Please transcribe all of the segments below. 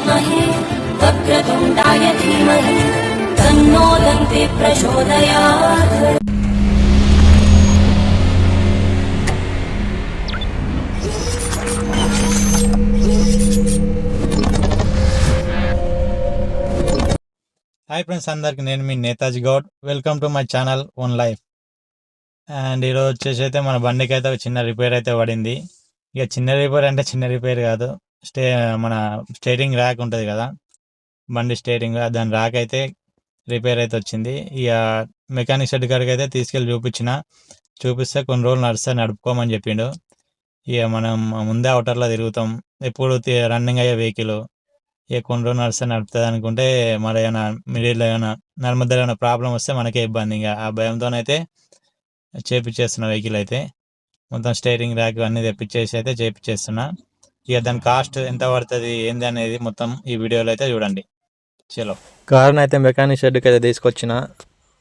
विद्महे वक्रतुण्डाय धीमहि तन्नो दन्ते प्रचोदयात्। హాయ్ ఫ్రెండ్స్, అందరికి నేను మీ Netaji Goud. Welcome to my channel own life. And ఈరోజు వచ్చేసి అయితే మన బండికి అయితే ఒక చిన్న రిపేర్ అయితే పడింది. ఇక చిన్న రిపేర్ అంటే చిన్న రిపేర్ కాదు, మన స్టీరింగ్ ర్యాక్ ఉంటుంది కదా, బండి స్టీరింగ్, దాని ర్యాక్ అయితే రిపేర్ అయితే వచ్చింది. ఇక మెకానిక్ షెడ్ కాడికి అయితే తీసుకెళ్ళి చూపిస్తే కొన్ని రోజులు నడుపుకోమని చెప్పిండు. ఇక మనం ముందే అవుటర్లో తిరుగుతాం, ఎప్పుడు రన్నింగ్ అయ్యే వెహికల్. ఇక కొన్ని రోజులు నడుపుతుంది అనుకుంటే మరి ఏమైనా మిడిల్లో ఏమైనా మధ్యలో ఏమైనా ప్రాబ్లం వస్తే మనకే ఇబ్బంది. ఇంకా ఆ భయంతోనైతే చేపించేస్తున్నా వెహికల్ అయితే. మొత్తం స్టీరింగ్ ర్యాక్ అన్నీ తెప్పించేసి అయితే చేపించేస్తున్నా. ఇక దాని కాస్ట్ ఎంత పడుతుంది ఏంది అనేది మొత్తం ఈ వీడియోలో అయితే చూడండి. చలో, కార్ని అయితే మెకానిక్ షెడ్కి అయితే తీసుకొచ్చిన.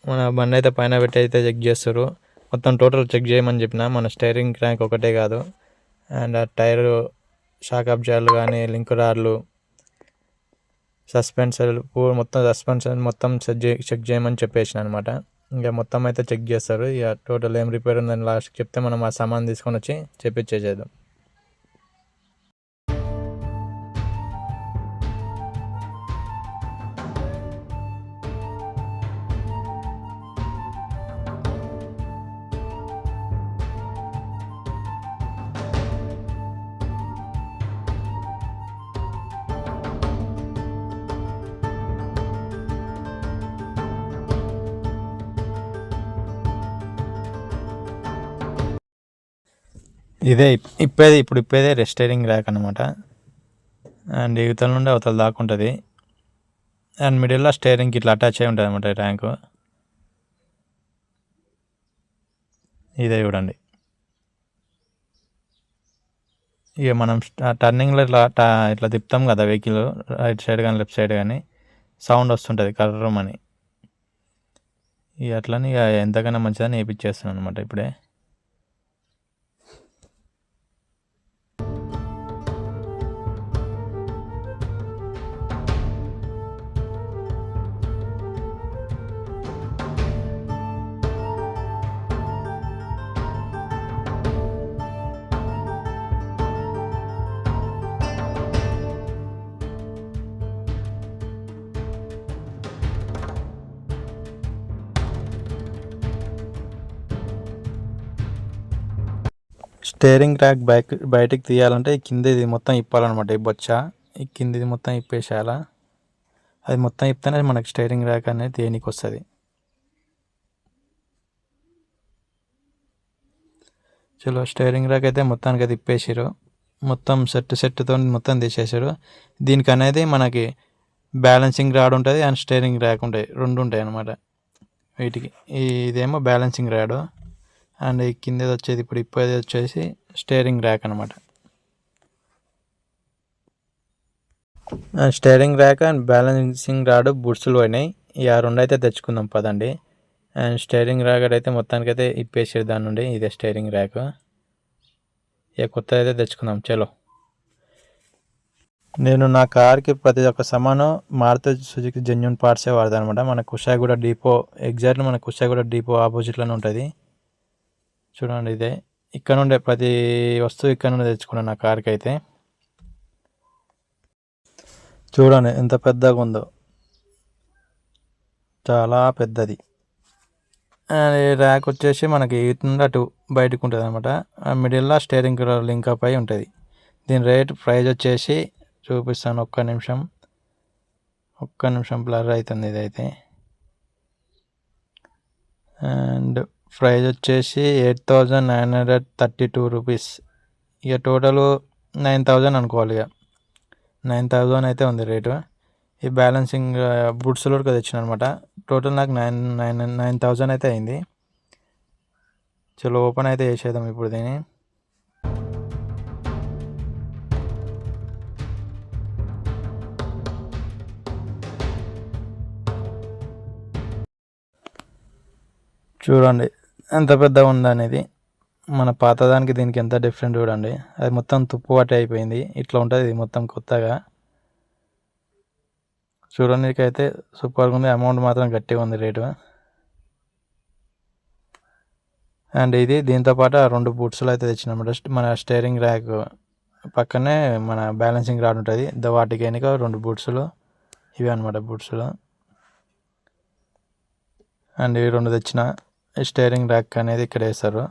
మన బండి అయితే పైన పెట్టి అయితే చెక్ చేస్తారు. మొత్తం టోటల్ చెక్ చేయమని చెప్పిన. మన స్టీరింగ్ ర్యాక్ ఒకటే కాదు, అండ్ ఆ టైరు, షాక్ అబ్జార్లు కానీ, లింక్ రాడ్లు, సస్పెన్షన్ మొత్తం చెక్ చేయమని చెప్పేసిన అనమాట. ఇంకా మొత్తం అయితే చెక్ చేస్తారు. ఇక టోటల్ ఏం రిపేర్ ఉందని లాస్ట్కి చెప్తే మనం ఆ సామాన్ తీసుకొని వచ్చి చేపించేసేద్దాం. ఇదే ఇప్పేదే రెస్టరింగ్ ర్యాక్ అనమాట. అండ్ ఇవతల నుండి అవతల దాకా ఉంటుంది. అండ్ మిడిల్లో స్టీరింగ్కి ఇట్లా అటాచ్ అయి ఉంటుంది అనమాట ర్యాంకు. ఇదే చూడండి. ఇక మనం టర్నింగ్లో ఇట్లా తిప్పుతాం కదా వెహికల్, రైట్ సైడ్ కానీ లెఫ్ట్ సైడ్ కానీ సౌండ్ వస్తుంటుంది కర్రమని. ఇక అట్లని ఇక ఎంతకైనా మంచిదని వేయించేస్తున్నాను అనమాట ఇప్పుడే. స్టీరింగ్ ర్యాక్ బయటికి తీయాలంటే ఈ కిందది మొత్తం ఇప్పాలన్నమాట. ఈ బొచ్చ ఈ కిందది మొత్తం ఇప్పేసేయాల. అది మొత్తం ఇప్పితేనే మనకి స్టీరింగ్ ర్యాక్ అనేది దేనికి వస్తుంది. చలో, స్టీరింగ్ ర్యాక్ అయితే మొత్తానికి అయితే ఇప్పేసారు. మొత్తం సెట్తో మొత్తం తీసేసారు. దీనికి అనేది మనకి బ్యాలెన్సింగ్ రాడ్ ఉంటుంది అండ్ స్టీరింగ్ ర్యాక్ ఉంటాయి, రెండు ఉంటాయి అన్నమాట వీటికి. ఇదేమో బ్యాలెన్సింగ్ రాడ్ అండ్ ఈ కిందది వచ్చేది ఇప్పుడు ఇప్పేది వచ్చేసి స్టీరింగ్ ర్యాక్ అనమాట. Steering rack and balancing rod బుడ్సులు పోయినాయి. ఇక రెండు అయితే తెచ్చుకుందాం పదండి. అండ్ స్టీరింగ్ ర్యాక్ అయితే మొత్తానికైతే ఇప్పేసారు దాని నుండి. ఇదే స్టీరింగ్ ర్యాక్. ఇక కొత్త అయితే తెచ్చుకుందాం. చలో, నేను నా కార్కి ప్రతి ఒక్క సామాను మారుతి సుజుకి జెన్యూన్ పార్ట్సే వాడతాను అనమాట. మన కుషాయిగూడ డిపో, ఎగ్జాక్ట్లీ మన కుషాయిగూడ డిపో ఆపోజిట్లోనే ఉంటుంది. చూడండి, ఇదే ఇక్కడ నుండే ప్రతి వస్తువు ఇక్కడ నుండి తెచ్చుకున్నాను నా కార్కి అయితే. చూడండి ఎంత పెద్దగా ఉందో, చాలా పెద్దది. అండ్ ఈ ర్యాక్ వచ్చేసి మనకి ఇటు నుండి అటు బయటకు ఉంటుంది అనమాట. మిడిల్లో స్టీరింగ్ లింక్ అప్ అయి ఉంటుంది. దీని ప్రైజ్ వచ్చేసి చూపిస్తాను. ఒక్క నిమిషం బ్లర్ అవుతుంది ఇదైతే. అండ్ ప్రైజ్ వచ్చేసి 8,932 రూపీస్. ఇక టోటల్ 9,000 అనుకోవాలి. ఇక 9,000 అయితే ఉంది రేటు. ఈ బ్యాలెన్సింగ్ బుడ్స్లో కూడా తెచ్చిన అనమాట. టోటల్ నాకు 9,000 అయితే అయింది. చలో, ఓపెన్ అయితే చేసేద్దాం ఇప్పుడు దీన్ని. చూడండి ఎంత పెద్దగా ఉందనేది. మన పాతదానికి దీనికి ఎంత డిఫరెంట్ చూడండి. అది మొత్తం తుప్పు పట్టి అయిపోయింది. ఇట్లా ఉంటుంది ఇది మొత్తం కొత్తగా. చూడడానికి అయితే సూపర్గా ఉంది. అమౌంట్ మాత్రం గట్టిగా ఉంది రేటు. అండ్ ఇది దీంతో పాటు ఆ 2 బూట్స్లు అయితే తెచ్చినమాట. మన స్టీరింగ్ ర్యాక్ పక్కనే మన బ్యాలెన్సింగ్ రాడ్ ఉంటుంది. వాటికి వెనుక 2 బూట్స్లు ఇవి అనమాట బూట్స్లు. అండ్ ఈ 2 తెచ్చిన స్టీరింగ్ ర్యాక్ అనేది ఇక్కడ వేస్తారు.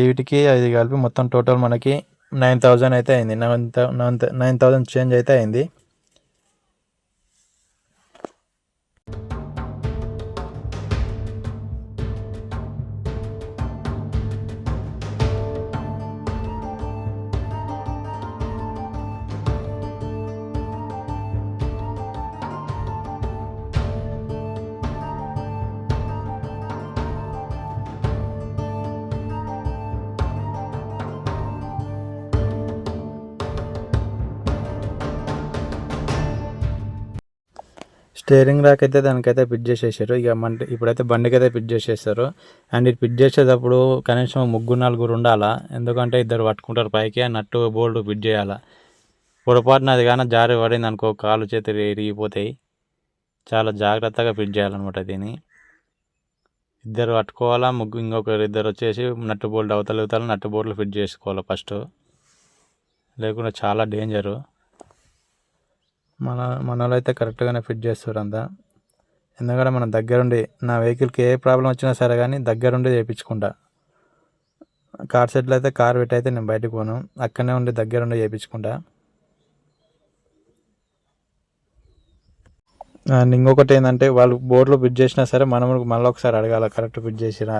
వీటికి అది కలిపి మొత్తం టోటల్ మనకి 9,000 అయితే అయింది. 9,000 చేంజ్ అయితే అయింది. స్టీరింగ్ ర్యాక్ అయితే దానికైతే ఫిట్ చేసేసారు. ఇక ఇప్పుడైతే బండికి అయితే ఫిట్ చేసేస్తారు. అండ్ ఇది ఫిట్ చేసేటప్పుడు కనీసం 3-4 ఉండాలా. ఎందుకంటే ఇద్దరు పట్టుకుంటారు పైకి. నట్టు బోల్ట్ ఫిట్ చేయాలా. పొరపాటున అది కానీ జారి పడింది అనుకో కాలు చేతులు ఇరిగిపోతాయి. చాలా జాగ్రత్తగా ఫిట్ చేయాలన్నమాట దీన్ని. ఇద్దరు పట్టుకోవాలా. ఇద్దరు వచ్చేసి నట్టు బోల్ట్ అవతల నట్టు బోల్ట్లు ఫిట్ చేసుకోవాలి ఫస్ట్. లేకుండా చాలా డేంజరు. మన వాళ్ళు అయితే కరెక్ట్గానే ఫిట్ చేస్తారు అంతా. ఎందుకంటే మనం దగ్గరుండి నా వెహికల్కి ఏ ప్రాబ్లం వచ్చినా సరే కానీ దగ్గరుండి చేయించుకుంటా. కార్ సెట్లో అయితే కార్ పెట్టి అయితే నేను బయటకు పోను. అక్కడనే ఉండి దగ్గరుండి చేయించుకుంటా. అండ్ ఇంకొకటి ఏంటంటే వాళ్ళు బోర్డులో ఫిట్ చేసినా సరే మనం మళ్ళీ ఒకసారి అడగాలి కరెక్ట్ ఫిట్ చేసిరా,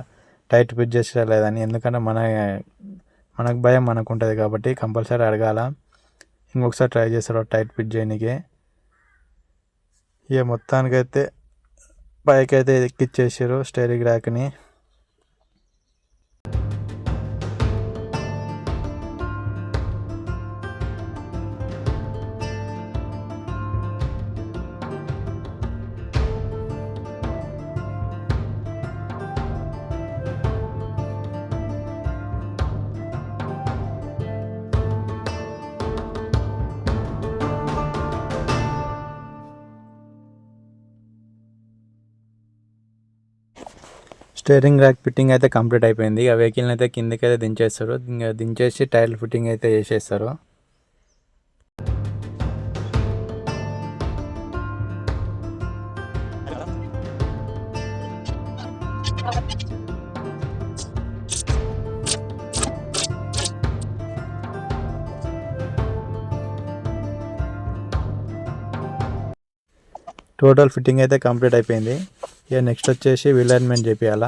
టైట్ ఫిట్ చేసిరా లేదని. ఎందుకంటే మనకు భయం మనకు ఉంటుంది కాబట్టి కంపల్సరీ అడగాల. ఇంకొకసారి ట్రై చేస్తారు టైట్ ఫిట్ చేయడానికి. ఇక మొత్తానికైతే పైకి అయితే ఎక్కిచ్చేసారు స్టీరింగ్ ర్యాక్ని. స్టీరింగ్ ర్యాక్ ఫిట్టింగ్ అయితే కంప్లీట్ అయిపోయింది. ఆ వెహికల్ని అయితే కిందకి అయితే దించేస్తారు. ఇంకా దించేసి టైర్లు ఫిట్టింగ్ అయితే చేసేస్తారు. టోటల్ ఫిట్టింగ్ అయితే కంప్లీట్ అయిపోయింది. ఇక నెక్స్ట్ వచ్చేసి వీల్ అలైన్మెంట్ చేయాలా.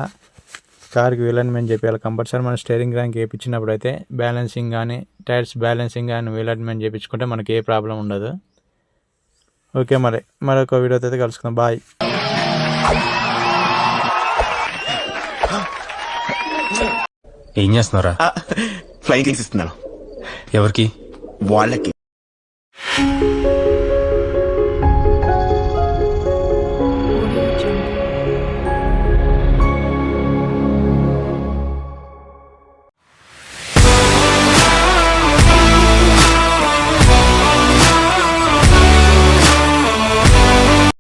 కార్కి వీల్ అలైన్మెంట్ చేయాలి కంపల్సరీ. మన స్టీరింగ్ ర్యాక్ చేయించినప్పుడు అయితే బ్యాలెన్సింగ్ కానీ టైర్స్ బ్యాలెన్సింగ్ కానీ వీల్ అలైన్మెంట్ చేయించుకుంటే మనకి ఏ ప్రాబ్లం ఉండదు. ఓకే, మరొక వీడియోతో అయితే కలుసుకుందాం. బాయ్. ఏం చేస్తున్నారా? ఫ్లైట్ ఇస్తున్నాను. ఎవరికి? వాళ్ళకి